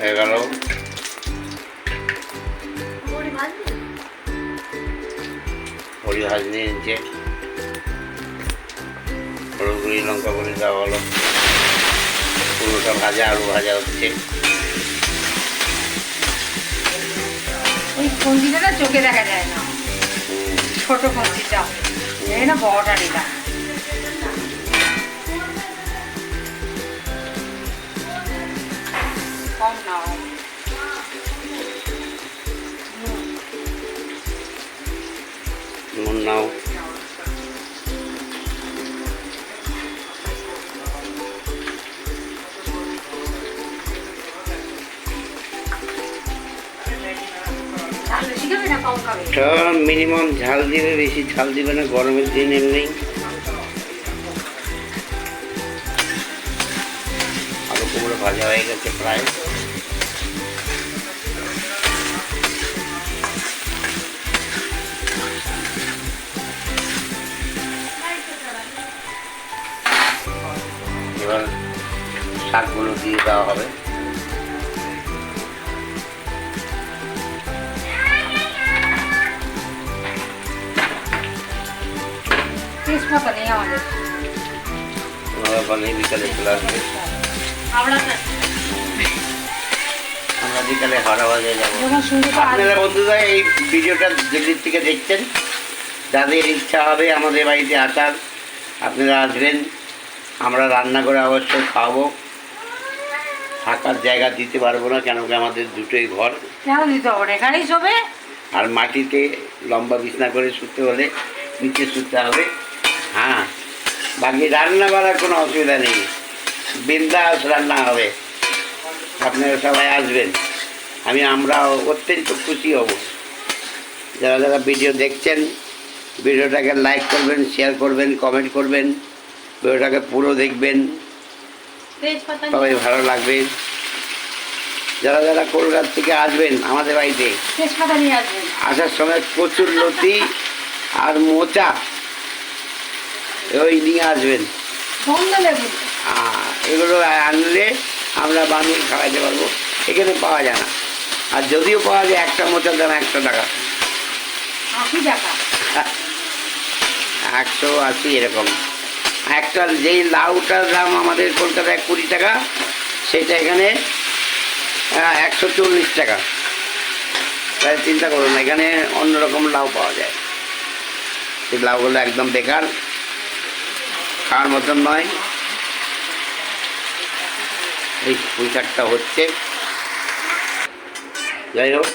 হয়ে গেল। বড়ি ভাজ নিয়ে নিচ্ছে, হলুদ গুঁড়ি লঙ্কা গুঁড়ি দেওয়া হলো, পুরোটা ভাজা, আলু ভাজা হচ্ছে। ওই কঞ্চিটা না চোখে দেখা যায় না, ছোট কঞ্চিটা, এই না বড়টা নিলাম। কম নাও, নুন নাও, মিনিমাম ঝাল দিবে, বেশি ঝাল দিবে না, গরমের দিন এমনি। আলু কুমড়ো ভাজা হয়ে গেছে প্রায়। এবার শাকগুলো দিয়ে দেওয়া হবে। বিকালে চলে আসবে, আমরা বিকালে হাওড়া বাজারে যাবো। আপনারা বন্ধুরা এই ভিডিওটা দিল্লির থেকে দেখছেন, যাদের ইচ্ছা হবে আমাদের বাড়িতে আসার, আপনারা আসবেন, আমরা রান্না করে অবশ্যই খাওয়াবো। থাকার জায়গা দিতে পারবো না, কেন কি আমাদের দুটোই ঘর, এখানেই শোবে। আর মাটিতে লম্বা বিছনা করে শুতে হলে নিচে শুতে হবে। হ্যাঁ, বাকি রান্না করার কোনো অসুবিধা নেই, বিন্দাস রান্না হবে। আপনারা সবাই আসবেন, আমরা অত্যন্ত খুশি হব। যারা যারা ভিডিও দেখছেন, ভিডিওটাকে লাইক করবেন, শেয়ার করবেন, কমেন্ট করবেন, ভিডিওটাকে পুরো দেখবেন, সবাই ভালো লাগবে। যারা যারা কলকাতা থেকে আসবেন আমাদের বাড়িতে, আসার সময় প্রচুর লতি আর মোচা ওই নিয়ে আসবেন। এগুলো আনলে আমরা বানিয়ে খাওয়াতে পারবো, এখানে পাওয়া যায় না। আর যদিও পাওয়া যায়, একটা মোচার দাম 100 টাকা, 180 এরকম। একটা যেই লাউটার দাম আমাদের কলকাতায় 20 টাকা, সেটা এখানে 140 টাকা। তাই চিন্তা করুন, এখানে অন্যরকম লাউ পাওয়া যায়। সেই লাউগুলো একদম বেকার, খাওয়ার মতন নয়। এই পুঁই শাকটা হচ্ছে, যাই হোক,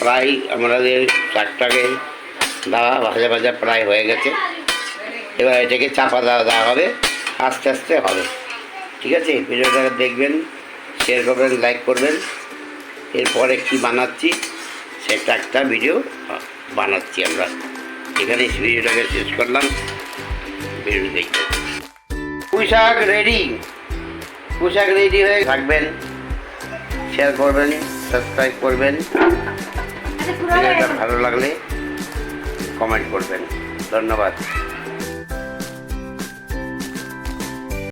প্রায় আমাদের শাকটাকে দেওয়া ভাজা ভাজা প্রায় হয়ে গেছে। এবার এটাকে চাপা দেওয়া হবে, আস্তে আস্তে হবে। ঠিক আছে, ভিডিওটাকে দেখবেন, শেয়ার করবেন, লাইক করবেন। এরপরে কি বানাচ্ছি সেটা একটা ভিডিও বানাচ্ছি আমরা। এখানে ভিডিওটাকে শেষ করলাম, ভিডিও দেখবেন। পুঁই শাক রেডি, পুঁই শাক রেডি হয়ে থাকবেন, শেয়ার করবেন, সাবস্ক্রাইব করবেন, ভিডিওটা ভালো লাগলে কমেন্ট করবেন। ধন্যবাদ।